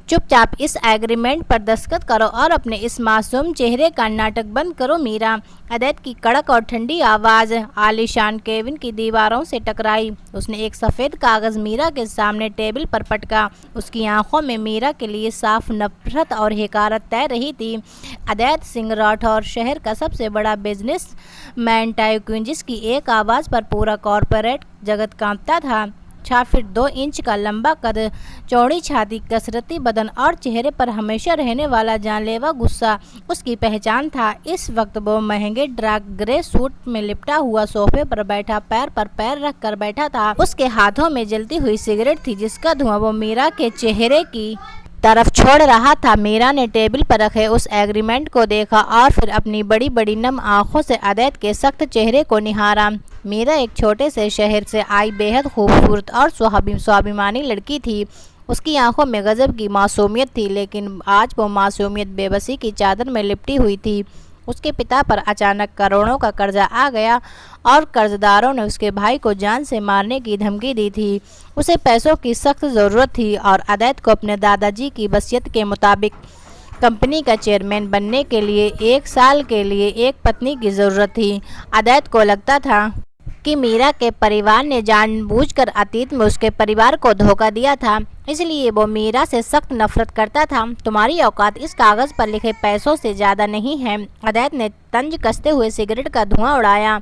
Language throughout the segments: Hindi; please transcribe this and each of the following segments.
चुपचाप इस एग्रीमेंट पर दस्तखत करो और अपने इस मासूम चेहरे का नाटक बंद करो मीरा। अदैत की कड़क और ठंडी आवाज़ आलीशान केबिन की दीवारों से टकराई। उसने एक सफ़ेद कागज़ मीरा के सामने टेबल पर पटका। उसकी आंखों में मीरा के लिए साफ नफरत और हकारत तैर रही थी। अदैत सिंह राठौर शहर का सबसे बड़ा बिजनेस मैन टाइकून, जिसकी एक आवाज़ पर पूरा कॉरपोरेट जगत कांपता था। 4 फीट 2 इंच का लंबा कद, चौड़ी छाती, कसरती बदन और चेहरे पर हमेशा रहने वाला जानलेवा गुस्सा उसकी पहचान था। इस वक्त वो महंगे डार्क ग्रे सूट में लिपटा हुआ सोफे पर बैठा, पैर पर पैर रख कर बैठा था। उसके हाथों में जलती हुई सिगरेट थी, जिसका धुआं वो मीरा के चेहरे की तरफ छोड़ रहा था। मीरा ने टेबल पर रखे उस एग्रीमेंट को देखा और फिर अपनी बड़ी बड़ी नम आंखों से अदैत के सख्त चेहरे को निहारा। मीरा एक छोटे से शहर से आई बेहद खूबसूरत और स्वाभिमानी लड़की थी। उसकी आंखों में गजब की मासूमियत थी, लेकिन आज वो मासूमियत बेबसी की चादर में लिपटी हुई थी। उसके पिता पर अचानक करोड़ों का कर्जा आ गया और कर्जदारों ने उसके भाई को जान से मारने की धमकी दी थी। उसे पैसों की सख्त ज़रूरत थी और अदैत को अपने दादाजी की वसीयत के मुताबिक कंपनी का चेयरमैन बनने के लिए 1 साल के लिए एक पत्नी की ज़रूरत थी। अदैत को लगता था कि मीरा के परिवार ने जानबूझकर अतीत में उसके परिवार को धोखा दिया था, इसलिए वो मीरा से सख्त नफरत करता था। तुम्हारी औकात इस कागज़ पर लिखे पैसों से ज़्यादा नहीं है। अदैत ने तंज कसते हुए सिगरेट का धुआं उड़ाया।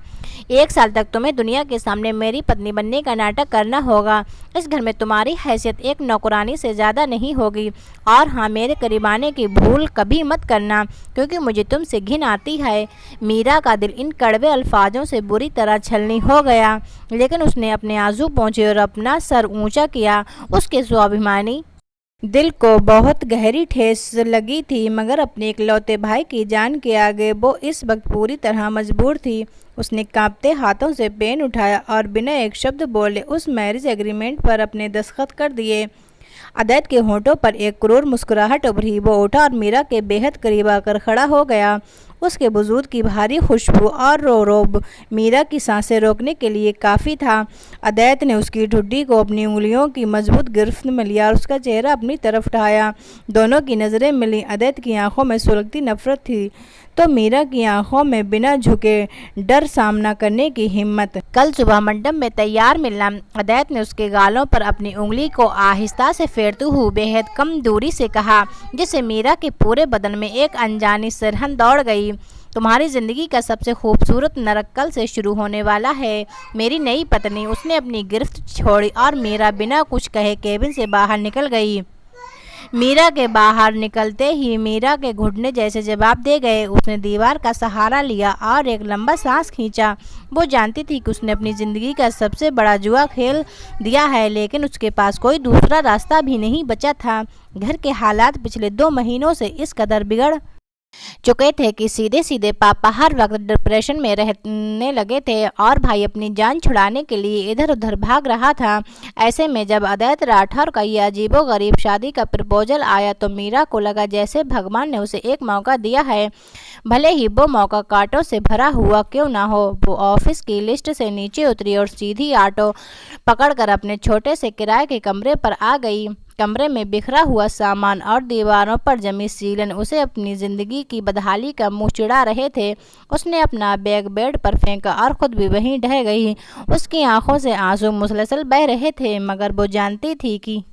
1 साल तक तुम्हें दुनिया के सामने मेरी पत्नी बनने का नाटक करना होगा। इस घर में तुम्हारी हैसियत एक नौकरानी से ज़्यादा नहीं होगी। और हाँ, मेरे करीब आने की भूल कभी मत करना, क्योंकि मुझे तुमसे घिन आती है। मीरा का दिल इन कड़वे अल्फाजों से बुरी तरह छलनी हो गया, लेकिन उसने अपने आंसू पोंछे और अपना सर ऊंचा किया। उसके स्वाभिमानी दिल को बहुत गहरी ठेस लगी थी, मगर अपने इकलौते भाई की जान के आगे वो इस वक्त पूरी तरह मजबूर थी। उसने कांपते हाथों से पेन उठाया और बिना एक शब्द बोले उस मैरिज एग्रीमेंट पर अपने दस्तखत कर दिए। अदैत के होंठों पर एक क्रूर मुस्कुराहट उभरी। वो उठा और मीरा के बेहद करीब आकर खड़ा हो गया। उसके वजूद की भारी खुशबू और रोब मीरा की सांसें रोकने के लिए काफ़ी था। अदैत ने उसकी ठुड्डी को अपनी उंगलियों की मजबूत गिरफ्त में लिया और उसका चेहरा अपनी तरफ उठाया। दोनों की नज़रें मिली। अदैत की आंखों में सुलगती नफरत थी तो मीरा की आंखों में बिना झुके डर सामना करने की हिम्मत। कल सुबह मंडप में तैयार मिलना। अदैत ने उसके गालों पर अपनी उंगली को आहिस्ता से फेरते हुए बेहद कम दूरी से कहा, जिससे मीरा के पूरे बदन में एक अनजानी सिरहन दौड़ गई। तुम्हारी ज़िंदगी का सबसे खूबसूरत नरक कल से शुरू होने वाला है, मेरी नई पत्नी। उसने अपनी गिरफ्त छोड़ी और मीरा बिना कुछ कहे केबिन से बाहर निकल गई। मीरा के बाहर निकलते ही मीरा के घुटने जैसे जवाब दे गए। उसने दीवार का सहारा लिया और एक लंबा सांस खींचा। वो जानती थी कि उसने अपनी ज़िंदगी का सबसे बड़ा जुआ खेल दिया है, लेकिन उसके पास कोई दूसरा रास्ता भी नहीं बचा था। घर के हालात पिछले 2 महीनों से इस कदर बिगड़ चुके थे कि सीधे सीधे पापा हर वक्त डिप्रेशन में रहने लगे थे और भाई अपनी जान छुड़ाने के लिए इधर उधर भाग रहा था। ऐसे में जब अदैत राठौर का यह अजीबोगरीब शादी का प्रपोजल आया तो मीरा को लगा जैसे भगवान ने उसे एक मौका दिया है, भले ही वो मौका कांटों से भरा हुआ क्यों ना हो। वो ऑफिस की लिस्ट से नीचे उतरी और सीधी ऑटो पकड़कर अपने छोटे से किराए के कमरे पर आ गई। कमरे में बिखरा हुआ सामान और दीवारों पर जमी सीलन उसे अपनी ज़िंदगी की बदहाली का मुंह चिढ़ा रहे थे। उसने अपना बैग बेड पर फेंका और खुद भी वहीं ढह गई। उसकी आंखों से आंसू मुसलसल बह रहे थे, मगर वो जानती थी कि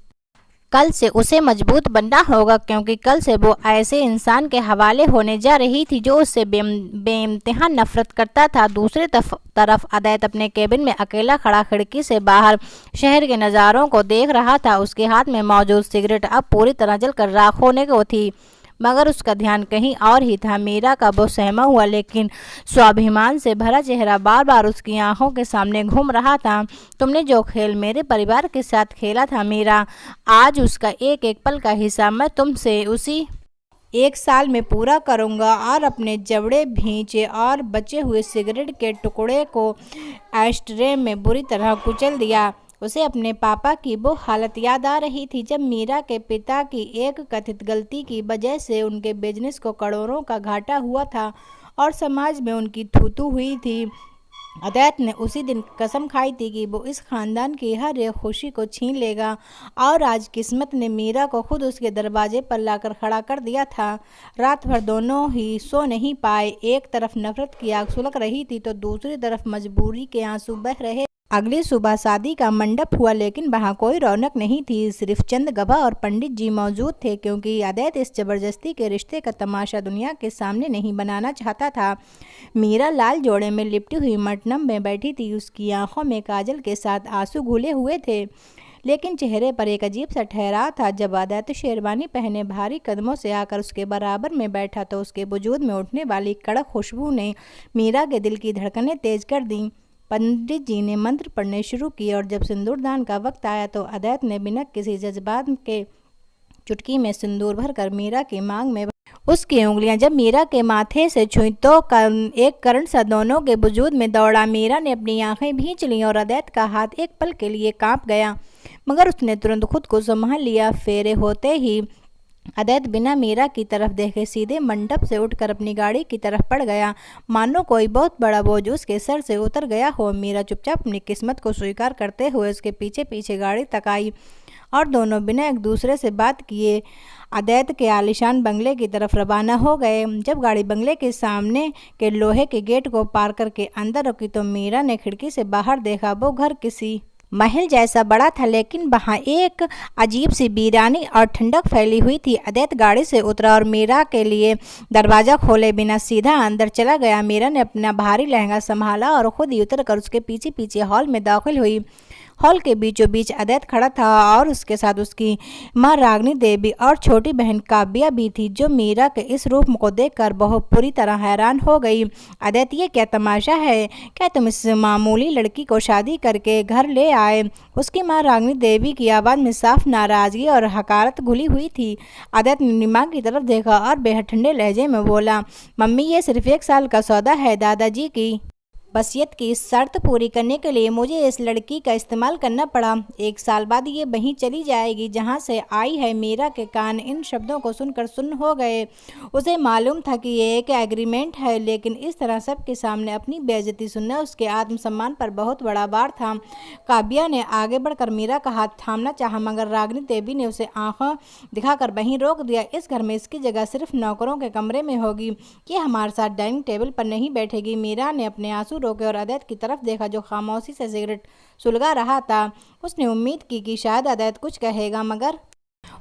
कल से उसे मजबूत बनना होगा, क्योंकि कल से वो ऐसे इंसान के हवाले होने जा रही थी जो उससे बेइंतहा नफरत करता था। दूसरी तरफ अदैत अपने केबिन में अकेला खड़ा खिड़की से बाहर शहर के नज़ारों को देख रहा था। उसके हाथ में मौजूद सिगरेट अब पूरी तरह जलकर राख होने को थी, मगर उसका ध्यान कहीं और ही था। मीरा का वो सहमा हुआ लेकिन स्वाभिमान से भरा चेहरा बार बार उसकी आंखों के सामने घूम रहा था। तुमने जो खेल मेरे परिवार के साथ खेला था मीरा, आज उसका एक एक पल का हिस्सा मैं तुमसे उसी 1 साल में पूरा करूंगा। और अपने जबड़े भींचे और बचे हुए सिगरेट के टुकड़े को एस्ट्रे में बुरी तरह कुचल दिया। उसे अपने पापा की वो हालत याद आ रही थी जब मीरा के पिता की एक कथित गलती की वजह से उनके बिजनेस को करोड़ों का घाटा हुआ था और समाज में उनकी थूथू हुई थी। अदैत ने उसी दिन कसम खाई थी कि वो इस खानदान की हर एक खुशी को छीन लेगा, और आज किस्मत ने मीरा को खुद उसके दरवाजे पर लाकर खड़ा कर दिया था। रात भर दोनों ही सो नहीं पाए। एक तरफ नफरत की आग सुलग रही थी तो दूसरी तरफ मजबूरी के आंसू बह रहे। अगली सुबह शादी का मंडप हुआ, लेकिन वहां कोई रौनक नहीं थी। सिर्फ चंद गवाह और पंडित जी मौजूद थे, क्योंकि अदैत इस जबरदस्ती के रिश्ते का तमाशा दुनिया के सामने नहीं बनाना चाहता था। मीरा लाल जोड़े में लिपटी हुई मटनम में बैठी थी। उसकी आंखों में काजल के साथ आंसू घुले हुए थे, लेकिन चेहरे पर एक अजीब सा ठहराव था। जब अदैत शेरवानी पहने भारी कदमों से आकर उसके बराबर में बैठा तो उसके वजूद में उठने वाली कड़क खुशबू ने मीरा के दिल की धड़कनें तेज कर दी। पंडित जी ने मंत्र पढ़ने शुरू किए, और जब सिंदूरदान का वक्त आया तो अदैत ने बिना किसी जज्बात के चुटकी में सिंदूर भरकर मीरा की मांग में उसकी उंगलियां जब मीरा के माथे से छुई तो एक करंट सा दोनों के वजूद में दौड़ा। मीरा ने अपनी आंखें भींच लीं और अदैत का हाथ एक पल के लिए कांप गया, मगर उसने तुरंत खुद को संभाल लिया। फेरे होते ही अदैत बिना मीरा की तरफ देखे सीधे मंडप से उठकर अपनी गाड़ी की तरफ पड़ गया, मानो कोई बहुत बड़ा बोझ उसके सर से उतर गया हो। मीरा चुपचाप अपनी किस्मत को स्वीकार करते हुए उसके पीछे पीछे गाड़ी तक आई, और दोनों बिना एक दूसरे से बात किए अदैत के आलीशान बंगले की तरफ रवाना हो गए। जब गाड़ी बंगले के सामने के लोहे के गेट को पार करके अंदर रुकी तो मीरा ने खिड़की से बाहर देखा। वो घर किसी महल जैसा बड़ा था, लेकिन वहाँ एक अजीब सी वीरानी और ठंडक फैली हुई थी। अदैत गाड़ी से उतरा और मीरा के लिए दरवाज़ा खोले बिना सीधा अंदर चला गया। मीरा ने अपना भारी लहंगा संभाला और खुद ही उतरकर उसके पीछे पीछे हॉल में दाखिल हुई। हॉल के बीचों बीच अदैत खड़ा था, और उसके साथ उसकी माँ रागनी देवी और छोटी बहन काव्या भी थी, जो मीरा के इस रूप को देखकर बहुत पूरी तरह हैरान हो गई। अदैत, ये क्या तमाशा है? क्या तुम इस मामूली लड़की को शादी करके घर ले आए? उसकी माँ रागनी देवी की आवाज़ में साफ नाराजगी और हकारत घुली हुई थी। अदैत ने माँ की तरफ देखा और बेहद ठंडे लहजे में बोला, मम्मी, ये सिर्फ 1 साल का सौदा है। दादाजी की वसीयत की शर्त पूरी करने के लिए मुझे इस लड़की का इस्तेमाल करना पड़ा। 1 साल बाद ये वहीं चली जाएगी जहां से आई है। मीरा के कान इन शब्दों को सुनकर सुन्न हो गए। उसे मालूम था कि ये एक एग्रीमेंट है, लेकिन इस तरह सबके सामने अपनी बेइज्जती सुनना उसके आत्मसम्मान पर बहुत बड़ा वार था। काव्या ने आगे बढ़कर मीरा का हाथ थामना चाहा, मगर रागनी देवी ने उसे आंखें दिखाकर वहीं रोक दिया। इस घर में इसकी जगह सिर्फ नौकरों के कमरे में होगी। ये हमारे साथ डाइनिंग टेबल पर नहीं बैठेगी। मीरा ने अपने आंसू रोके और अदैत की तरफ देखा, जो खामोशी से सिगरेट सुलगा रहा था। उसने उम्मीद की कि शायद अदैत कुछ कहेगा, मगर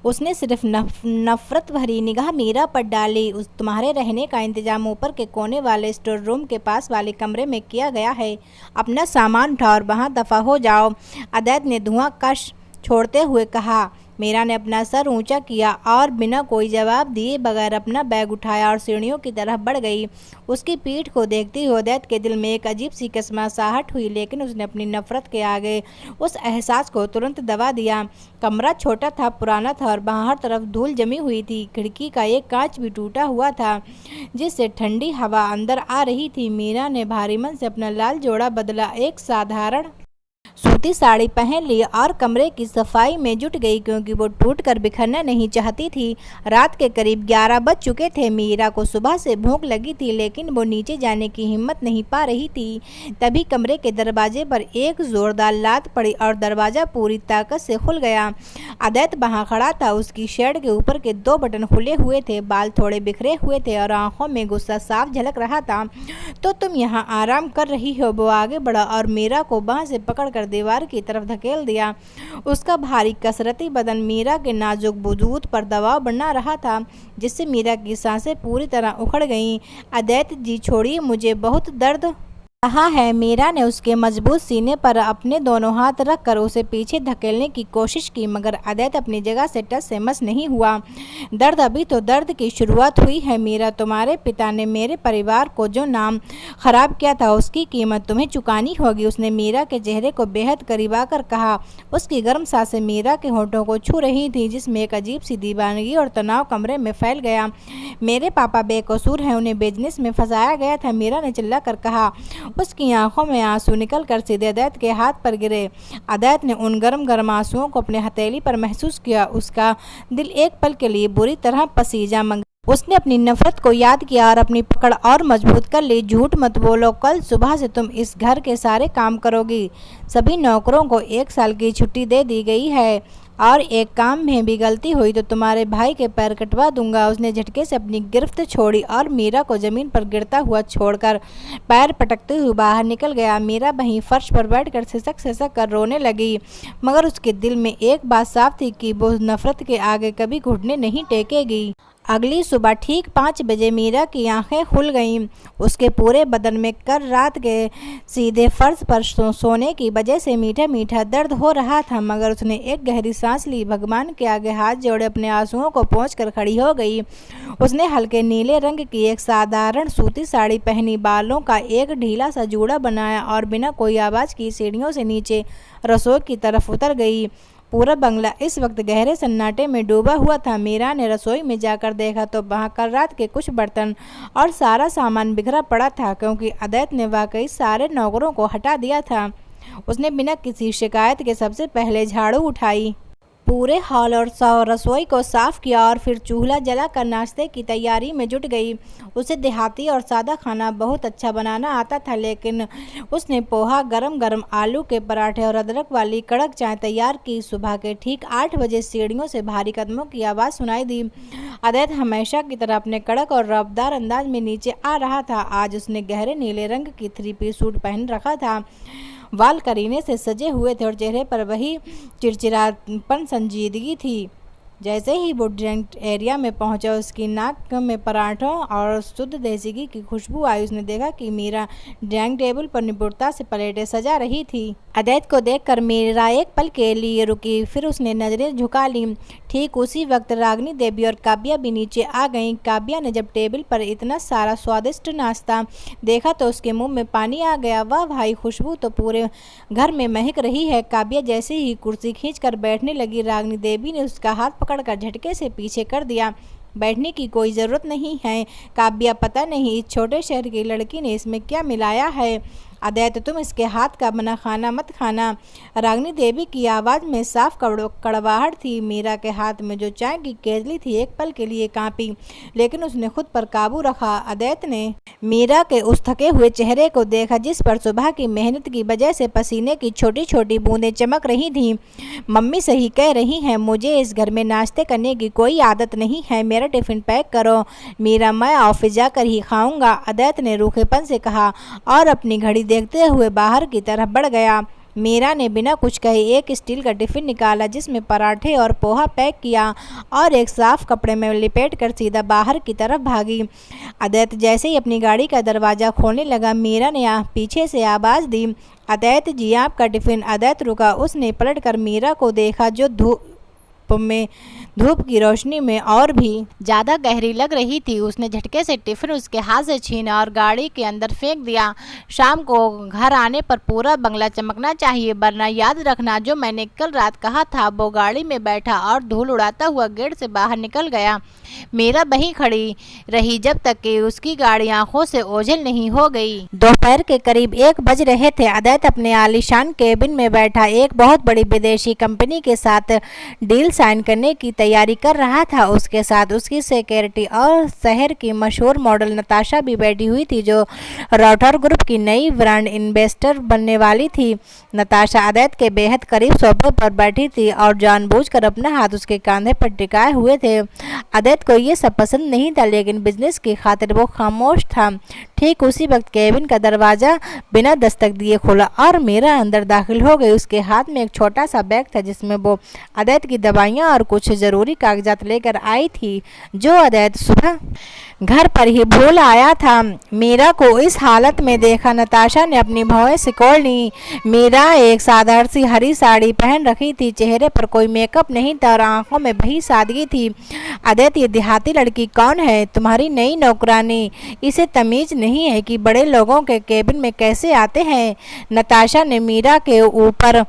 उसने सिर्फ नफरत भरी निगाह मीरा पर डाली। तुम्हारे रहने का इंतजाम ऊपर के कोने वाले स्टोर रूम के पास वाले कमरे में किया गया है। अपना सामान उठाओ और वहाँ दफा हो जाओ, अदैत ने धुआं कश छोड़ते हुए कहा। मीरा ने अपना सर ऊंचा किया और बिना कोई जवाब दिए बगैर अपना बैग उठाया और सीढ़ियों की तरफ बढ़ गई। उसकी पीठ को देखते हुए अदैत के दिल में एक अजीब सी कसमासाहट हुई, लेकिन उसने अपनी नफरत के आगे उस एहसास को तुरंत दबा दिया। कमरा छोटा था, पुराना था और बाहर तरफ धूल जमी हुई थी। खिड़की का एक कांच भी टूटा हुआ था, जिससे ठंडी हवा अंदर आ रही थी। मीरा ने भारी मन से अपना लाल जोड़ा बदला, एक साधारण सूती साड़ी पहन ली और कमरे की सफाई में जुट गई, क्योंकि वो टूटकर बिखरना नहीं चाहती थी। रात के करीब 11 बज चुके थे। मीरा को सुबह से भूख लगी थी, लेकिन वो नीचे जाने की हिम्मत नहीं पा रही थी। तभी कमरे के दरवाजे पर एक जोरदार लात पड़ी और दरवाज़ा पूरी ताकत से खुल गया। अदैत वहाँ खड़ा था। उसकी शर्ट के ऊपर के 2 बटन खुले हुए थे, बाल थोड़े बिखरे हुए थे और आंखों में गुस्सा साफ झलक रहा था। तो तुम यहाँ आराम कर रही हो? वो आगे बढ़ा और मीरा को बांह से पकड़कर दीवार की तरफ धकेल दिया। उसका भारी कसरती बदन मीरा के नाजुक वजूद पर दबाव बना रहा था, जिससे मीरा की सांसें पूरी तरह उखड़ गईं। अदैत जी, छोड़िए, मुझे बहुत दर्द रहा है। मीरा ने उसके मजबूत सीने पर अपने दोनों हाथ रखकर उसे पीछे धकेलने की कोशिश की, मगर अदैत अपनी जगह से टस से मस नहीं हुआ। दर्द? अभी तो दर्द की शुरुआत हुई है मीरा। तुम्हारे पिता ने मेरे परिवार को जो नाम खराब किया था, उसकी कीमत तुम्हें चुकानी होगी। उसने मीरा के चेहरे को बेहद करीब आकर कहा। उसकी गर्म सांसें मीरा के होठों को छू रही थी, जिसमें एक अजीब सी दीवानगी और तनाव कमरे में फैल गया। मेरे पापा बेकसूर हैं, उन्हें बिजनेस में फंसाया गया था, मीरा ने चिल्लाकर कहा। उसकी आंखों में आंसू निकलकर सीधे अदैत के हाथ पर गिरे। अदैत ने उन गर्म गर्म आंसुओं को अपने हथेली पर महसूस किया। उसका दिल एक पल के लिए बुरी तरह पसीजा, उसने अपनी नफरत को याद किया और अपनी पकड़ और मजबूत कर ली। झूठ मत बोलो, कल सुबह से तुम इस घर के सारे काम करोगी। सभी नौकरों को 1 साल की छुट्टी दे दी गई है और एक काम में भी गलती हुई तो तुम्हारे भाई के पैर कटवा दूंगा। उसने झटके से अपनी गिरफ्त छोड़ी और मीरा को जमीन पर गिरता हुआ छोड़कर पैर पटकते हुए बाहर निकल गया। मीरा वहीं फर्श पर बैठकर सिसक सिसक कर रोने लगी, मगर उसके दिल में एक बात साफ थी कि वो नफरत के आगे कभी घुटने नहीं टेकेगी। अगली सुबह ठीक 5 बजे मीरा की आंखें खुल गईं। उसके पूरे बदन में कल रात के सीधे फर्श पर सोने की वजह से मीठा मीठा दर्द हो रहा था, मगर उसने एक गहरी सांस ली। भगवान के आगे हाथ जोड़े अपने आंसुओं को पोंछकर खड़ी हो गई। उसने हल्के नीले रंग की एक साधारण सूती साड़ी पहनी, बालों का एक ढीला सा जूड़ा बनाया और बिना कोई आवाज़ की सीढ़ियों से नीचे रसोई की तरफ उतर गई। पूरा बंगला इस वक्त गहरे सन्नाटे में डूबा हुआ था। मीरा ने रसोई में जाकर देखा तो वहां कल रात के कुछ बर्तन और सारा सामान बिखरा पड़ा था, क्योंकि अदैत ने वाकई सारे नौकरों को हटा दिया था। उसने बिना किसी शिकायत के सबसे पहले झाड़ू उठाई, पूरे हॉल और रसोई को साफ किया और फिर चूल्हा जलाकर नाश्ते की तैयारी में जुट गई। उसे देहाती और सादा खाना बहुत अच्छा बनाना आता था, लेकिन उसने पोहा, गरम गरम आलू के पराठे और अदरक वाली कड़क चाय तैयार की। सुबह के ठीक 8 बजे सीढ़ियों से भारी कदमों की आवाज़ सुनाई दी। अदैत हमेशा की तरह अपने कड़क और रफ्तार अंदाज में नीचे आ रहा था। आज उसने गहरे नीले रंग की 3 पीस सूट पहन रखा था, वाल करीने से सजे हुए थे और चेहरे पर वही चिड़चिड़ापन संजीदगी थी। जैसे ही वो ड्रिंक एरिया में पहुंचा, उसकी नाक में पराठों और शुद्ध देसी घी की खुशबू आई। उसने देखा कि मीरा ड्राइंग टेबल पर निपुणता से प्लेटें सजा रही थी। अदैत को देखकर मीरा एक पल के लिए रुकी, फिर उसने नजरें झुका ली। ठीक उसी वक्त रागिनी देवी और काव्या भी नीचे आ गईं। काव्या ने जब टेबल पर इतना सारा स्वादिष्ट नाश्ता देखा तो उसके मुंह में पानी आ गया। वाह भाई, खुशबू तो पूरे घर में महक रही है। काव्या जैसे ही कुर्सी खींचकर बैठने लगी, रागिनी देवी ने उसका हाथ पकड़कर झटके से पीछे कर दिया। बैठने की कोई ज़रूरत नहीं है काव्या, पता नहीं इस छोटे शहर की लड़की ने इसमें क्या मिलाया है। अदैत, तुम इसके हाथ का बना खाना मत खाना। रागिनी देवी की आवाज़ में साफ कड़वाहट थी। मीरा के हाथ में जो चाय की केतली थी एक पल के लिए कांपी, लेकिन उसने खुद पर काबू रखा। अदैत ने मीरा के उस थके हुए चेहरे को देखा, जिस पर सुबह की मेहनत की वजह से पसीने की छोटी छोटी बूंदें चमक रही थीं। मम्मी सही कह रही हैं, मुझे इस घर में नाश्ते करने की कोई आदत नहीं है। मेरा टिफ़िन पैक करो मीरा, मैं ऑफिस जाकर ही खाऊंगा। अदैत ने रूखेपन से कहा और अपनी घड़ी देखते हुए बाहर की तरफ बढ़ गया। मीरा ने बिना कुछ कहे एक स्टील का टिफ़िन निकाला, जिसमें पराठे और पोहा पैक किया और एक साफ कपड़े में लिपेट कर सीधा बाहर की तरफ भागी। अदैत जैसे ही अपनी गाड़ी का दरवाज़ा खोलने लगा, मीरा ने पीछे से आवाज़ दी, अदैत जी आपका टिफ़िन। अदैत रुका। उसने पलटकर मीरा को देखा, जो धूप की रोशनी में और भी ज़्यादा गहरी लग रही थी। उसने झटके से टिफ़िन उसके हाथ से छीना और गाड़ी के अंदर फेंक दिया। शाम को घर आने पर पूरा बंगला चमकना चाहिए, वरना याद रखना जो मैंने कल रात कहा था। वो गाड़ी में बैठा और धूल उड़ाता हुआ गेट से बाहर निकल गया। मीरा वहीं खड़ी रही जब तक कि उसकी गाड़ी आंखों से ओझल नहीं हो गई। दोपहर के करीब 1 बज रहे थे। अदैत अपने आलीशान केबिन में बैठा एक बहुत बड़ी विदेशी कंपनी के साथ डील साइन करने की तैयारी कर रहा था। उसके साथ उसकी सेक्रेटरी और शहर की मशहूर मॉडल नताशा भी बैठी हुई थी, जो रॉटर ग्रुप की नई ब्रांड इन्वेस्टर बनने वाली थी। नताशा अदैत के बेहद करीब सोफे पर बैठी थी और जानबूझकर अपना हाथ उसके कंधे पर टिकाए हुए थे। अदैत को ये सब पसंद नहीं था, लेकिन बिजनेस की खातिर वो खामोश था। ठीक उसी वक्त केबिन का दरवाज़ा बिना दस्तक दिए खुला और मीरा अंदर दाखिल हो गई। उसके हाथ में एक छोटा सा बैग था, जिसमें वो अदैत की दवाइयाँ और कुछ ज़रूरी कागजात लेकर आई थी, जो अदैत सुबह घर पर ही भूल आया था। मीरा को इस हालत में देखा नताशा ने अपनी भौहें सिकोड़ ली। मीरा एक साधारण सी हरी साड़ी पहन रखी थी, चेहरे पर कोई मेकअप नहीं था और आंखों में भी सादगी थी। अदैत, ये देहाती लड़की कौन है? तुम्हारी नई नौकरानी? इसे तमीज़ नहीं है कि बड़े लोगों के केबिन में कैसे आते हैं? नताशा ने मीरा के ऊपर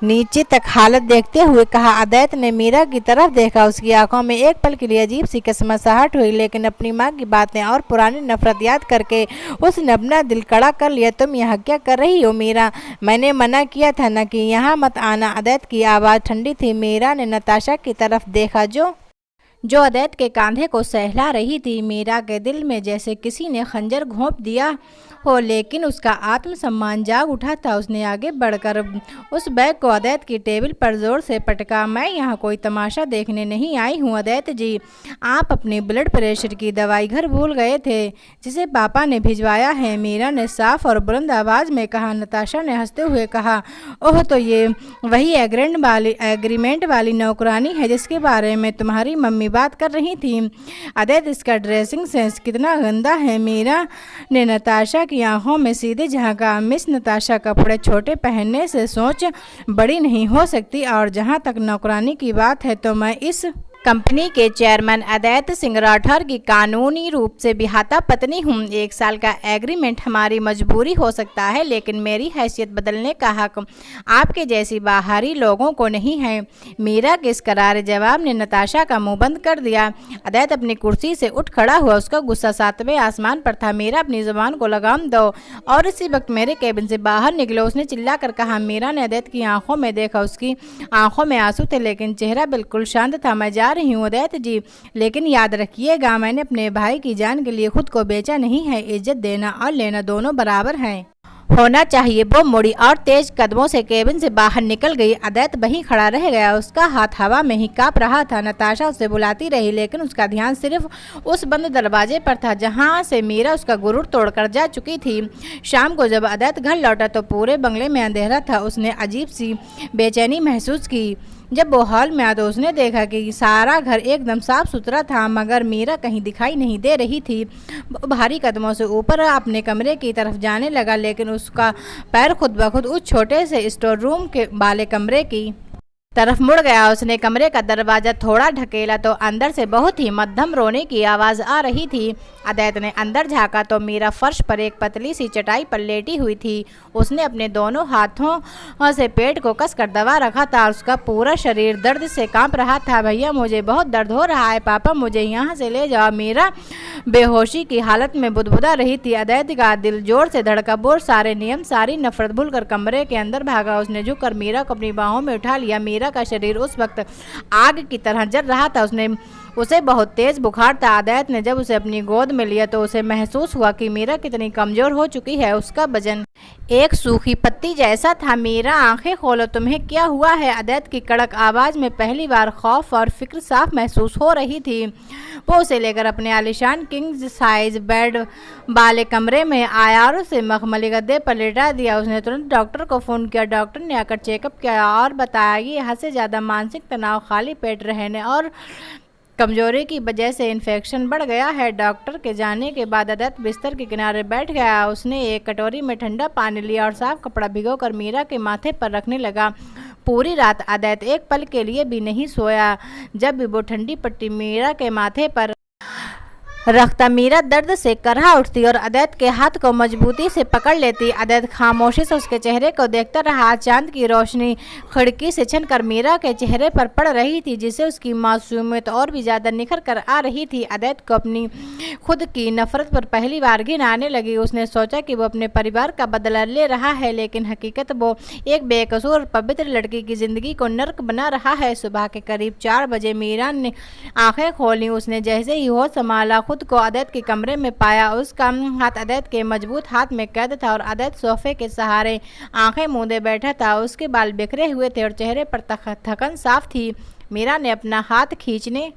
नीचे तक हालत देखते हुए कहा। अदैत ने मीरा की तरफ देखा। उसकी आंखों में एक पल के लिए अजीब सी कसमसाहट हुई, लेकिन अपनी माँ की बातें और पुरानी नफरत याद करके उसने अपना दिल कड़ा कर लिया। तुम यहाँ क्या कर रही हो मीरा? मैंने मना किया था ना कि यहाँ मत आना। अदैत की आवाज़ ठंडी थी। मीरा ने नताशा की तरफ देखा, जो जो अदैत के कंधे को सहला रही थी। मीरा के दिल में जैसे किसी ने खंजर घोंप दिया हो, लेकिन उसका आत्मसम्मान जाग उठा था। उसने आगे बढ़कर उस बैग को अदैत की टेबल पर जोर से पटका। मैं यहाँ कोई तमाशा देखने नहीं आई हूँ अदैत जी, आप अपनी ब्लड प्रेशर की दवाई घर भूल गए थे जिसे पापा ने भिजवाया है, मीरा ने साफ और बुलंद आवाज़ में कहा। नताशा ने हंसते हुए कहा, ओह तो ये वही एग्रीमेंट वाली नौकरानी है जिसके बारे में तुम्हारी मम्मी बात कर रही थी। अदैत, इसका ड्रेसिंग सेंस कितना गंदा है। मीरा ने नताशा की आंखों में सीधे झांका। मिस नताशा, कपड़े छोटे पहनने से सोच बड़ी नहीं हो सकती, और जहां तक नौकरानी की बात है तो मैं इस कंपनी के चेयरमैन अदैत सिंह राठौर की कानूनी रूप से बिहाता पत्नी हूँ। 1 साल का एग्रीमेंट हमारी मजबूरी हो सकता है, लेकिन मेरी हैसियत बदलने का हक आपके जैसी बाहरी लोगों को नहीं है। मीरा के इस करारे जवाब ने नताशा का मुंह बंद कर दिया। अदैत अपनी कुर्सी से उठ खड़ा हुआ। उसका गुस्सा 7वें आसमान पर था। मीरा, अपनी जुबान को लगाम दो और इसी वक्त मेरे केबिन से बाहर निकलो, उसने चिल्लाकर कहा। मीरा ने अदैत की आंखों में देखा। उसकी आंखों में आंसू थे, लेकिन चेहरा बिल्कुल शांत था। मैं जा रही हूँ अदैत जी, लेकिन याद रखिएगा मैंने अपने भाई की जान के लिए खुद को बेचा नहीं है। इज्जत देना और लेना दोनों बराबर हैं होना चाहिए। वो मुड़ी और तेज कदमों से केबिन से बाहर निकल गई। अदैत वहीं खड़ा रह गया। उसका हाथ हवा में ही कांप रहा था। नताशा उसे बुलाती रही, लेकिन उसका ध्यान सिर्फ उस बंद दरवाजे पर था जहां से मीरा उसका गुरूर तोड़कर जा चुकी थी। शाम को जब अदैत घर लौटा तो पूरे बंगले में अंधेरा था। उसने अजीब सी बेचैनी महसूस की। जब वो हॉल में आया तो उसने देखा कि सारा घर एकदम साफ सुथरा था, मगर मीरा कहीं दिखाई नहीं दे रही थी। वो भारी कदमों से ऊपर अपने कमरे की तरफ जाने लगा, लेकिन उसका पैर खुद ब खुद उस छोटे से स्टोर रूम के वाले कमरे की तरफ मुड़ गया। उसने कमरे का दरवाजा थोड़ा ढकेला तो अंदर से बहुत ही मध्यम रोने की आवाज़ आ रही थी। अदैत ने अंदर झांका तो मीरा फर्श पर एक पतली सी चटाई पर लेटी हुई थी। उसने अपने दोनों हाथों से पेट को कसकर दबा रखा था। उसका पूरा शरीर दर्द से कांप रहा था। भैया, मुझे बहुत दर्द हो रहा है। पापा, मुझे यहाँ से ले जाओ। मीरा बेहोशी की हालत में बुदबुदा रही थी। अदैत का दिल जोर से धड़का। वो सारे नियम, सारी नफरत भूलकर कमरे के अंदर भागा। उसने झुककर मीरा को अपनी बाहों में उठा लिया। मीरा का शरीर उस वक्त आग की तरह जल रहा था। उसे बहुत तेज बुखार था। अदैत ने जब उसे अपनी गोद में लिया तो उसे महसूस हुआ कि मीरा कितनी कमजोर हो चुकी है। उसका वजन एक सूखी पत्ती जैसा था। मीरा, आंखें खोलो, तुम्हें क्या हुआ है? अदैत की कड़क आवाज में पहली बार खौफ और फिक्र साफ महसूस हो रही थी। वो उसे लेकर अपने आलिशान किंग साइज बेड वाले कमरे में आया और उसे मखमली गद्दे पर लेटा दिया। उसने तुरंत डॉक्टर को फ़ोन किया। डॉक्टर ने आकर चेकअप किया और बताया कि हद से ज़्यादा मानसिक तनाव, खाली पेट रहने और कमजोरी की वजह से इन्फेक्शन बढ़ गया है। डॉक्टर के जाने के बाद अदैत बिस्तर के किनारे बैठ गया। उसने एक कटोरी में ठंडा पानी लिया और साफ कपड़ा भिगोकर मीरा के माथे पर रखने लगा। पूरी रात अदैत एक पल के लिए भी नहीं सोया। जब भी वो ठंडी पट्टी मीरा के माथे पर रखता, मीरा दर्द से करहा उठती और अदैत के हाथ को मजबूती से पकड़ लेती। अदैत खामोशी से उसके चेहरे को देखता रहा। चांद की रोशनी खिड़की से छनकर मीरा के चेहरे पर पड़ रही थी, जिससे उसकी मासूमियत और भी ज़्यादा निखर कर आ रही थी। अदैत को अपनी खुद की नफरत पर पहली बार घिन आने लगी। उसने सोचा कि वो अपने परिवार का बदला ले रहा है, लेकिन हकीकत वो एक बेकसूर और पवित्र लड़की की ज़िंदगी को नर्क बना रहा है। सुबह के करीब 4 बजे मीरा ने आंखें खोली। उसने जैसे ही होश संभाला खुद को अदैत के कमरे में पाया। उसका हाथ अदैत के मजबूत हाथ में कैद था और अदैत सोफे के सहारे आंखें मूंदे बैठा था। उसके बाल बिखरे हुए थे और चेहरे पर थकन साफ थी। मीरा ने अपना हाथ खींचने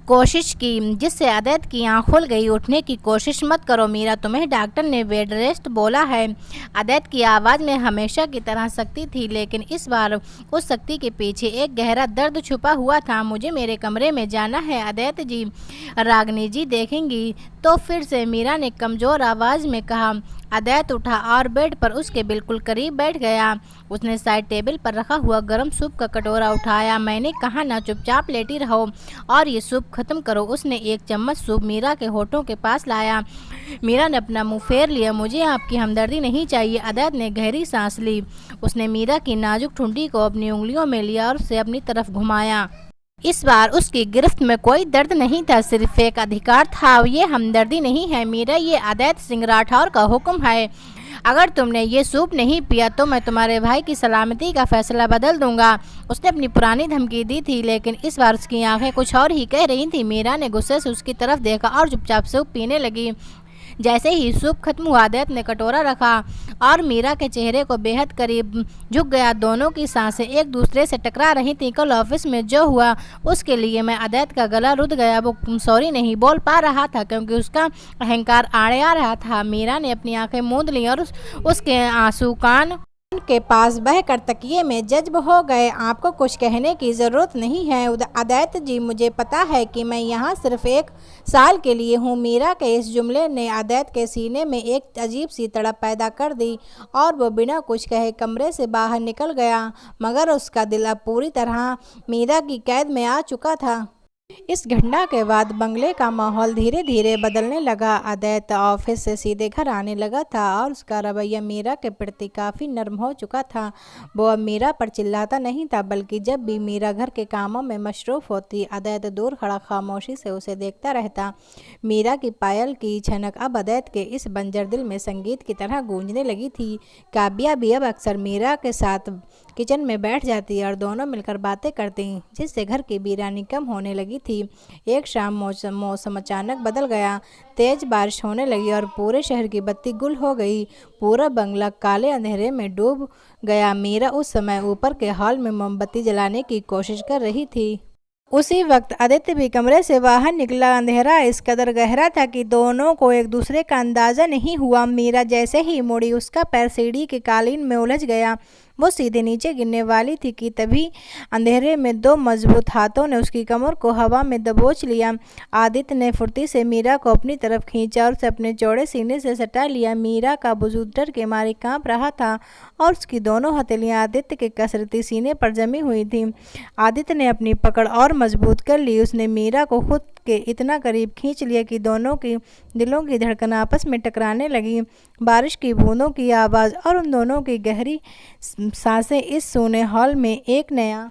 कोशिश की, जिससे अदैत की आंख खुल गई। उठने की कोशिश मत करो मीरा, तुम्हें डॉक्टर ने बेड रेस्ट बोला है। अदैत की आवाज़ में हमेशा की तरह शक्ति थी, लेकिन इस बार उस शक्ति के पीछे एक गहरा दर्द छुपा हुआ था। मुझे मेरे कमरे में जाना है अदैत जी, रागनी जी देखेंगी तो फिर से, मीरा ने कमज़ोर आवाज़ में कहा। अदैत उठा और बेड पर उसके बिल्कुल करीब बैठ गया। उसने साइड टेबल पर रखा हुआ गर्म सूप का कटोरा उठाया। मैंने कहा ना, चुपचाप लेटी रहो और ये सूप खत्म करो। उसने एक चम्मच सूप मीरा के होठों के पास लाया। मीरा ने अपना मुंह फेर लिया। मुझे आपकी हमदर्दी नहीं चाहिए। अदैत ने गहरी सांस ली। उसने मीरा की नाजुक ठुंडी को अपनी उंगलियों में लिया और उसे अपनी तरफ घुमाया। इस बार उसकी गिरफ्त में कोई दर्द नहीं था, सिर्फ एक अधिकार था। ये हमदर्दी नहीं है मीरा, ये अदैत सिंह राठौर का हुक्म है। अगर तुमने ये सूप नहीं पिया तो मैं तुम्हारे भाई की सलामती का फैसला बदल दूंगा। उसने अपनी पुरानी धमकी दी थी, लेकिन इस बार उसकी आंखें कुछ और ही कह रही थी। मीरा ने गुस्से से उसकी तरफ देखा और चुपचाप सूप पीने लगी। जैसे ही सूप खत्म हुआ, अदैत ने कटोरा रखा और मीरा के चेहरे को बेहद करीब झुक गया। दोनों की सांसें एक दूसरे से टकरा रही थीं। कल ऑफिस में जो हुआ उसके लिए मैं अदैत का गला रुध गया। वो सॉरी नहीं बोल पा रहा था क्योंकि उसका अहंकार आड़े आ रहा था। मीरा ने अपनी आंखें मूंद लीं और उसके आंसू कान के पास बहकर तकिए में जज्ब हो गए। आपको कुछ कहने की ज़रूरत नहीं है अदैत जी, मुझे पता है कि मैं यहाँ सिर्फ 1 साल के लिए हूँ। मीरा के इस जुमले ने अदैत के सीने में एक अजीब सी तड़प पैदा कर दी और वो बिना कुछ कहे कमरे से बाहर निकल गया, मगर उसका दिल अब पूरी तरह मीरा की कैद में आ चुका था। इस घटना के बाद बंगले का माहौल धीरे धीरे बदलने लगा। अदैत ऑफिस से सीधे घर आने लगा था और उसका रवैया मीरा के प्रति काफ़ी नर्म हो चुका था। वो अब मीरा पर चिल्लाता नहीं था, बल्कि जब भी मीरा घर के कामों में मशरूफ़ होती, अदैत दूर खड़ा खामोशी से उसे देखता रहता। मीरा की पायल की छनक अब अदैत के इस बंजर दिल में संगीत की तरह गूंजने लगी थी। काव्या भी अब अक्सर मीरा के साथ किचन में बैठ जाती और दोनों मिलकर बातें करती, जिससे घर की वीरानी कम होने लगी थी। एक शाम मौसम अचानक बदल गया। तेज बारिश होने लगी और पूरे शहर की बत्ती गुल हो गई। पूरा बंगला काले अंधेरे में डूब गया। मीरा उस समय ऊपर के हॉल में मोमबत्ती जलाने की कोशिश कर रही थी। उसी वक्त आदित्य भी कमरे से बाहर निकला। अंधेरा इस कदर गहरा था कि दोनों को एक दूसरे का अंदाजा नहीं हुआ। मीरा जैसे ही मुड़ी, उसका पैर सीढ़ी के कालीन में उलझ गया। वो सीधे नीचे गिरने वाली थी कि तभी अंधेरे में 2 मजबूत हाथों ने उसकी कमर को हवा में दबोच लिया। आदित्य ने फुर्ती से मीरा को अपनी तरफ खींचा और उसे अपने चौड़े सीने से सटा लिया। मीरा का वजूद डर के मारे कांप रहा था और उसकी दोनों हथेलियां आदित्य के कसरती सीने पर जमी हुई थीं। आदित्य ने अपनी पकड़ और मजबूत कर ली। उसने मीरा को खुद के इतना करीब खींच लिया कि दोनों की दिलों की धड़कन आपस में टकराने लगी। बारिश की बूंदों की आवाज़ और उन दोनों की गहरी सांसें इस सूने हॉल में एक नया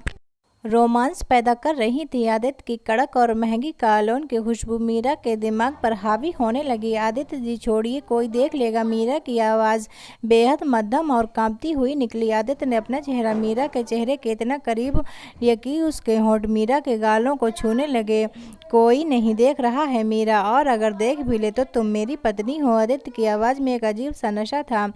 रोमांस पैदा कर रही थी। आदित्य की कड़क और महंगी कालोन की खुशबू मीरा के दिमाग पर हावी होने लगी। आदित्य जी छोड़िए, कोई देख लेगा। मीरा की आवाज़ बेहद मध्यम और कांपती हुई निकली। आदित्य ने अपना चेहरा मीरा के चेहरे के इतना करीब लिया कि उसके होंठ मीरा के गालों को छूने लगे। कोई नहीं देख रहा है मीरा, और अगर देख भी ले तो तुम मेरी पत्नी हो। आदित्य की आवाज़ में एक अजीब सा नशा था।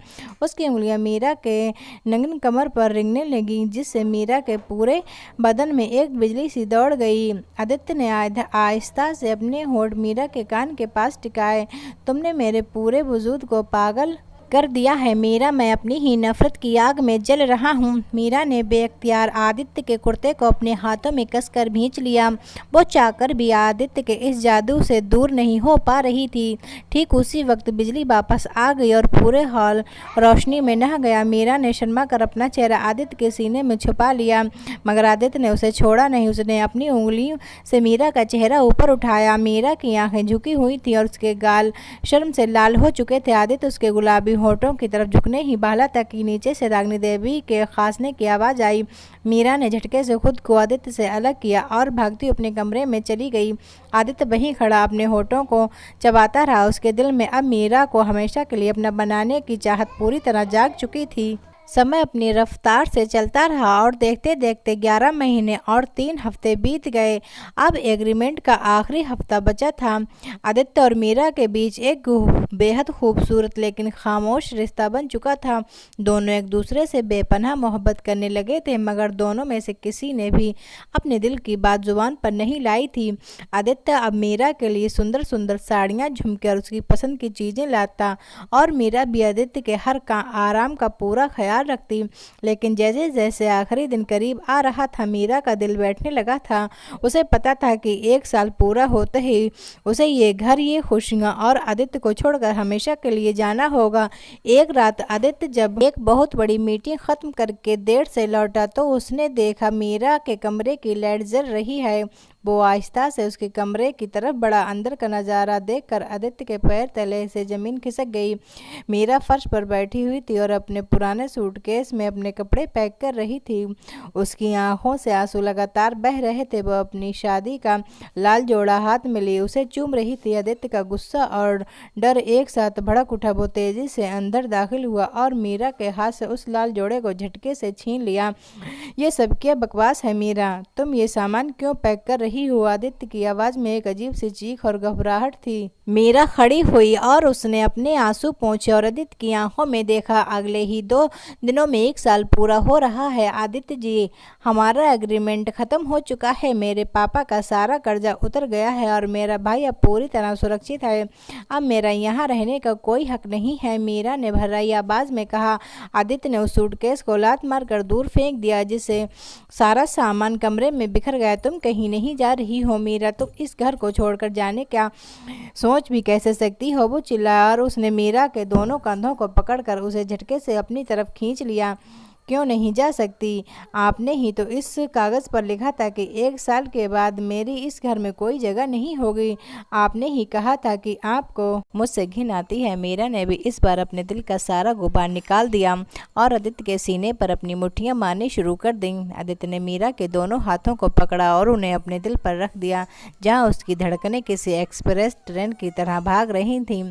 उसकी उंगलियां मीरा के नंगन कमर पर रेंगने लगीं, जिससे मीरा के पूरे बदन में एक बिजली सी दौड़ गई। आदित्य ने आहिस्ता से अपने होंठ मीरा के कान के पास टिकाए। तुमने मेरे पूरे वजूद को पागल कर दिया है मीरा, मैं अपनी ही नफरत की आग में जल रहा हूँ। मीरा ने बेख्तियार आदित्य के कुर्ते को अपने हाथों में कसकर भींच लिया। वो चाहकर भी आदित्य के इस जादू से दूर नहीं हो पा रही थी। ठीक उसी वक्त बिजली वापस आ गई और पूरे हॉल रोशनी में नहा गया। मीरा ने शर्मा कर अपना चेहरा आदित्य के सीने में छुपा लिया, मगर आदित्य ने उसे छोड़ा नहीं। उसने अपनी उंगलियों से मीरा का चेहरा ऊपर उठाया। मीरा की आंखें झुकी हुई थी और उसके गाल शर्म से लाल हो चुके थे। आदित्य उसके गुलाबी होठों की तरफ झुकने ही बाला तक कि नीचे से रागिनी देवी के खांसने की आवाज़ आई। मीरा ने झटके से खुद को आदित्य से अलग किया और भागती अपने कमरे में चली गई। आदित्य वहीं खड़ा अपने होठों को चबाता रहा। उसके दिल में अब मीरा को हमेशा के लिए अपना बनाने की चाहत पूरी तरह जाग चुकी थी। समय अपनी रफ्तार से चलता रहा और देखते देखते 11 महीने और 3 हफ्ते बीत गए। अब एग्रीमेंट का आखिरी हफ्ता बचा था। आदित्य और मीरा के बीच एक बेहद खूबसूरत लेकिन खामोश रिश्ता बन चुका था। दोनों एक दूसरे से बेपनाह मोहब्बत करने लगे थे, मगर दोनों में से किसी ने भी अपने दिल की बात जुबान पर नहीं लाई थी। आदित्य अब मीरा के लिए सुंदर सुंदर साड़ियाँ, झुमके और उसकी पसंद की चीज़ें लाता और मीरा भी आदित्य के हर आराम का पूरा ख्याल रखती। लेकिन जैसे जैसे आखिरी दिन करीब आ रहा था, मीरा का दिल बैठने लगा था। उसे पता था कि 1 साल पूरा होते ही उसे ये घर, ये खुशियाँ और आदित्य को छोड़कर हमेशा के लिए जाना होगा। एक रात आदित्य जब एक बहुत बड़ी मीटिंग खत्म करके देर से लौटा तो उसने देखा मीरा के कमरे की लाइट जल रही है। वो आहिस्ता से उसके कमरे की तरफ बढ़ा। अंदर का नज़ारा देखकर आदित्य के पैर तले से जमीन खिसक गई। मीरा फर्श पर बैठी हुई थी और अपने पुराने सूटकेस में अपने कपड़े पैक कर रही थी। उसकी आंखों से आंसू लगातार बह रहे थे। वह अपनी शादी का लाल जोड़ा हाथ में लिए उसे चूम रही थी। आदित्य का गुस्सा और डर एक साथ भड़क उठा। वो तेजी से अंदर दाखिल हुआ और मीरा के हाथ से उस लाल जोड़े को झटके से छीन लिया। ये सब क्या बकवास है मीरा, तुम ये सामान क्यों पैक कर रही हो? आदित्य की आवाज में एक अजीब सी चीख और घबराहट थी। मीरा खड़ी हुई और उसने अपने आंसू पोंछे और आदित्य की आंखों में देखा। अगले ही 2 दिनों में 1 साल पूरा हो रहा है। आदित्य जी, हमारा एग्रीमेंट खत्म हो चुका है। मेरे पापा का सारा कर्जा उतर गया है और मेरा भाई अब पूरी तरह सुरक्षित है। अब मेरा यहाँ रहने का कोई हक नहीं है, मीरा ने भर्राई आवाज में कहा। आदित्य ने उस सूटकेस को लात मारकर दूर फेंक दिया, जिससे सारा सामान कमरे में बिखर गया। तुम कहीं नहीं जा रही हो मीरा, तुम इस घर को छोड़कर जाने क्या सोच भी कैसे सकती हो? वो चिल्लाया और उसने मीरा के दोनों कंधों को पकड़कर उसे झटके से अपनी तरफ खींच लिया। क्यों नहीं जा सकती? आपने ही तो इस कागज़ पर लिखा था कि 1 साल के बाद मेरी इस घर में कोई जगह नहीं होगी। आपने ही कहा था कि आपको मुझसे घिन आती है। मीरा ने भी इस बार अपने दिल का सारा गुबार निकाल दिया और आदित्य के सीने पर अपनी मुट्ठियां मारनी शुरू कर दी। आदित्य ने मीरा के दोनों हाथों को पकड़ा और उन्हें अपने दिल पर रख दिया, जहाँ उसकी धड़कनें किसी एक्सप्रेस ट्रेन की तरह भाग रही थीं।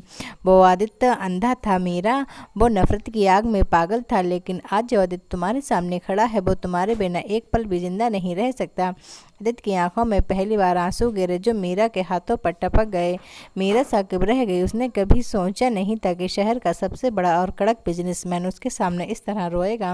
वो आदित्य अंधा था मीरा, वो नफरत की आग में पागल था, लेकिन आज जो आदित्य तुम्हारे सामने खड़ा है वो तुम्हारे बिना एक पल भी जिंदा नहीं रह सकता। आदित्य की आंखों में पहली बार आंसू गिरे जो मीरा के हाथों पर टपक गए। मीरा साकिब रह गई। उसने कभी सोचा नहीं था कि शहर का सबसे बड़ा और कड़क बिजनेसमैन उसके सामने इस तरह रोएगा।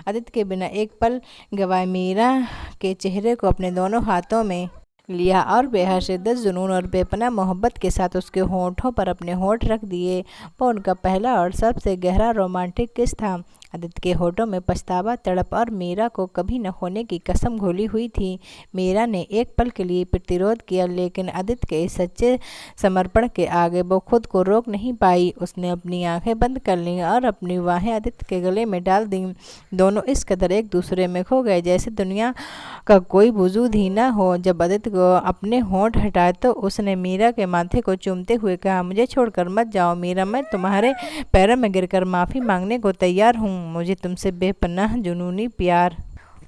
आदित्य के बिना एक पल गवाए मीरा के चेहरे को अपने दोनों हाथों में लिया और बेहद शिद्दत, जुनून और बेपनाह मोहब्बत के साथ उसके होंठों पर अपने होंठ रख दिए। वो उनका पहला और सबसे गहरा रोमांटिक किस था। आदित्य के होठों में पछतावा, तड़प और मीरा को कभी न होने की कसम घोली हुई थी। मीरा ने एक पल के लिए प्रतिरोध किया, लेकिन आदित्य के इस सच्चे समर्पण के आगे वो खुद को रोक नहीं पाई। उसने अपनी आंखें बंद कर लीं और अपनी बाहें आदित्य के गले में डाल दी। दोनों इस कदर एक दूसरे में खो गए जैसे दुनिया का कोई वजूद ही न हो। जब आदित्य को अपने होंठ हटाए तो उसने मीरा के माथे को चूमते हुए कहा, मुझे छोड़कर मत जाओ मीरा, मैं तुम्हारे पैरों में गिरकर माफ़ी मांगने को तैयार हूँ। मुझे तुमसे बेपनाह जुनूनी प्यार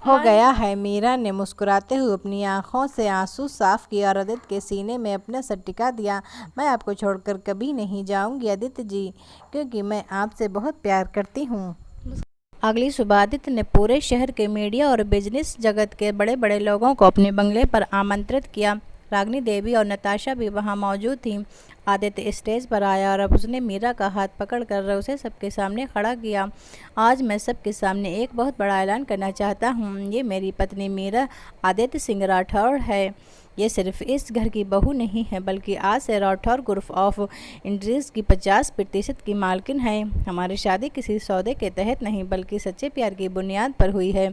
हो गया है। मीरा ने मुस्कुराते हुए अपनी आंखों से आंसू साफ किया और आदित्य के सीने में अपना सर टिका दिया। मैं आपको छोड़कर कभी नहीं जाऊंगी आदित्य जी, क्योंकि मैं आपसे बहुत प्यार करती हूँ। अगली सुबह आदित्य ने पूरे शहर के मीडिया और बिजनेस जगत के बड़े बड़े लोगों को अपने बंगले पर आमंत्रित किया। रागिनी देवी और नताशा भी वहां मौजूद थीं। आदित्य स्टेज पर आया और अब उसने मीरा का हाथ पकड़कर उसे सबके सामने खड़ा किया। आज मैं सबके सामने एक बहुत बड़ा ऐलान करना चाहता हूँ। ये मेरी पत्नी मीरा आदित्य सिंह राठौड़ है। ये सिर्फ इस घर की बहू नहीं है, बल्कि आज से राठौर ग्रुप ऑफ इंडस्ट्रीज की 50% की मालकिन है। हमारी शादी किसी सौदे के तहत नहीं, बल्कि सच्चे प्यार की बुनियाद पर हुई है।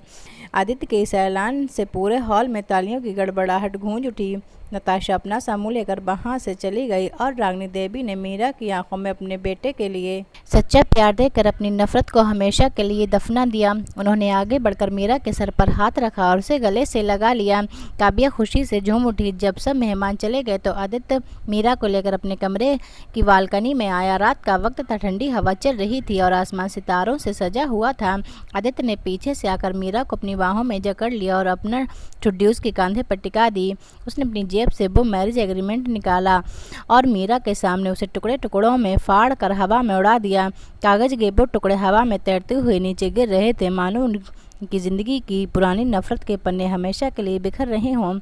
आदित्य के इस ऐलान से पूरे हॉल में तालियों की गड़बड़ाहट गूंज उठी। नताशा अपना सामू लेकर वहाँ से चली गई और रागिनी देवी ने मीरा की आंखों में अपने बेटे के लिए सच्चा प्यार देकर अपनी नफरत को हमेशा के लिए दफना दिया। उन्होंने आगे बढ़कर मीरा के सर पर हाथ रखा और उसे गले से लगा लिया। काबिया खुशी से झूम उठी। जब सब मेहमान चले गए तो आदित्य मीरा को लेकर अपने कमरे की बालकनी में आया। रात का वक्त था, ठंडी हवा चल रही थी और आसमान सितारों से सजा हुआ था। आदित्य ने पीछे से आकर मीरा को अपनी बाहों में जकड़ लिया और अपना ठुड्डी उसके कंधे पर टिका दी। उसने अपनी जेब से वो मैरिज एग्रीमेंट निकाला और मीरा के सामने उसे टुकड़े टुकड़ों में फाड़ कर हवा में उड़ा दिया। कागज के वो टुकड़े हवा में तैरते हुए नीचे गिर रहे थे, मानो की ज़िंदगी की पुरानी नफरत के पन्ने हमेशा के लिए बिखर रहे हों।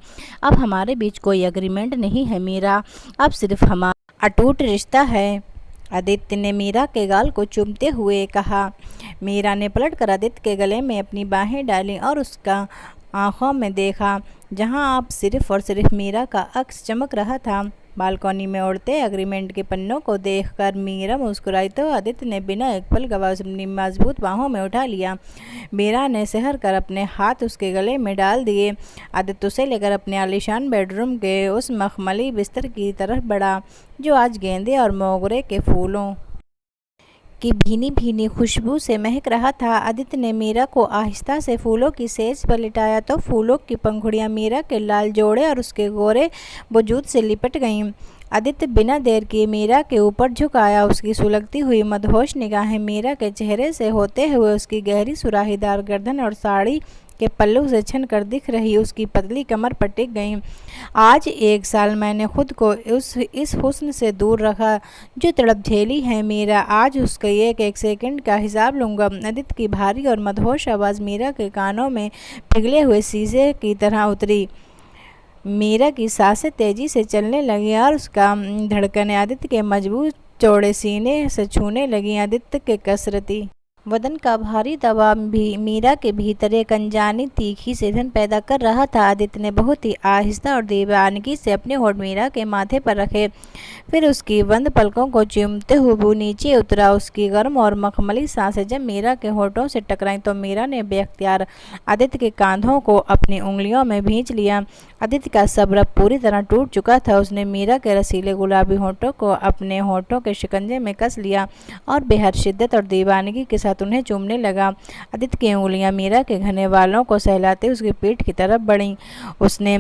अब हमारे बीच कोई एग्रीमेंट नहीं है मीरा, अब सिर्फ हमारा अटूट रिश्ता है, आदित्य ने मीरा के गाल को चूमते हुए कहा। मीरा ने पलटकर आदित्य के गले में अपनी बाहें डाली और उसका आंखों में देखा, जहां अब सिर्फ और सिर्फ मीरा का अक्स चमक रहा था। बालकनी में उड़ते एग्रीमेंट के पन्नों को देखकर मीरा मुस्कुराई तो आदित्य ने बिना एक पल गवाए अपनी मजबूत बाहों में उठा लिया। मीरा ने सहर कर अपने हाथ उसके गले में डाल दिए। आदित्य उसे लेकर अपने आलीशान बेडरूम के उस मखमली बिस्तर की तरफ बढ़ा, जो आज गेंदे और मोगरे के फूलों की भीनी भीनी खुशबू से महक रहा था। आदित्य ने मीरा को आहिस्ता से फूलों की सेज पर लिटाया तो फूलों की पंखुड़ियां मीरा के लाल जोड़े और उसके गोरे वजूद से लिपट गईं। आदित्य बिना देर किए मीरा के ऊपर झुकाया। उसकी सुलगती हुई मदहोश निगाहें मीरा के चेहरे से होते हुए उसकी गहरी सुराहीदार गर्दन और साड़ी के पल्लू से छन कर दिख रही उसकी पतली कमर पर टिक गईं। आज 1 साल मैंने खुद को इस हुस्न से दूर रखा जो तड़प झेली है मीरा। आज उसके एक एक सेकंड का हिसाब लूँगा। आदित्य की भारी और मदहोश आवाज़ मीरा के कानों में पिघले हुए शीशे की तरह उतरी। मीरा की सांसें तेजी से चलने लगी और उसका धड़कनें आदित्य के मजबूत चौड़े सीने से छूने लगी। आदित्य के कसरती बदन का भारी दबाव भी मीरा के भीतर एक अनजानी तीखी सिहरन पैदा कर रहा था। आदित्य ने बहुत ही आहिस्ता और दीवानगी से अपने होठ मीरा के माथे पर रखे, फिर उसकी बंद पलकों को चूमते हुए वो नीचे उतरा। उसकी गर्म और मखमली सांसें जब मीरा के होठों से टकराईं तो मीरा ने बेख्तियार आदित्य के कांधों को अपनी उंगलियों में भींच लिया। आदित्य का सब्र पूरी तरह टूट चुका था। उसने मीरा के रसीले गुलाबी होठों को अपने होठों के शिकंजे में कस लिया और बेहद शिद्दत और दीवानगी के साथ उन्हें चूमने लगा। आदित्य की उंगलियां मीरा के घने बालों को सहलाते उसकी पीठ की तरफ बढ़ीं। उसने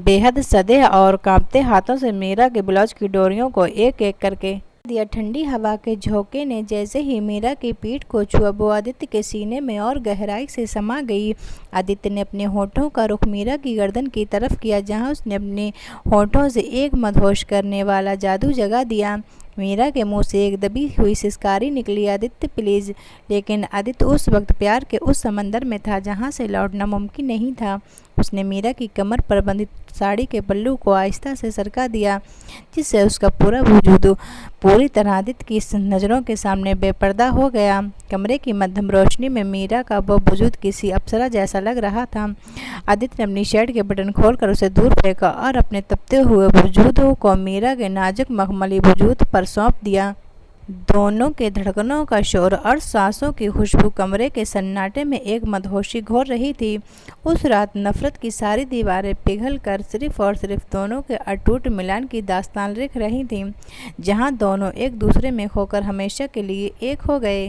बेहद सधे और कांपते हाथों से मीरा के ब्लाउज की डोरियों को एक एक करके दिया। ठंडी हवा के झोंके ने जैसे ही मीरा की पीठ को छुआ वो आदित्य के सीने में और गहराई से समा गई। आदित्य ने अपने होठों का रुख मीरा की गर्दन की तरफ किया जहां उसने अपने होठों से एक मदहोश करने वाला जादू जगा दिया। मीरा के मुंह से एक दबी हुई सिसकारी निकली, आदित्य प्लीज़। लेकिन आदित्य उस वक्त प्यार के उस समंदर में था जहां से लौटना मुमकिन नहीं था। उसने मीरा की कमर पर बंधी साड़ी के पल्लू को आहिस्ता से सरका दिया जिससे उसका पूरा वजूद पूरी तरह आदित्य की नज़रों के सामने बेपर्दा हो गया। कमरे की मध्यम रोशनी में मीरा का वो वजूद किसी अप्सरा जैसा लग रहा था। आदित्य ने अपनी शर्ट के बटन खोलकर उसे दूर फेंका और अपने तपते हुए वजूद को मीरा के नाजुक मखमली वजूद पर सौंप दिया। दोनों के धड़कनों का शोर और सांसों की खुशबू कमरे के सन्नाटे में एक मदहोशी घोर रही थी। उस रात नफरत की सारी दीवारें पिघल कर सिर्फ और सिर्फ दोनों के अटूट मिलन की दास्तान लिख रही थीं, जहां दोनों एक दूसरे में खोकर हमेशा के लिए एक हो गए।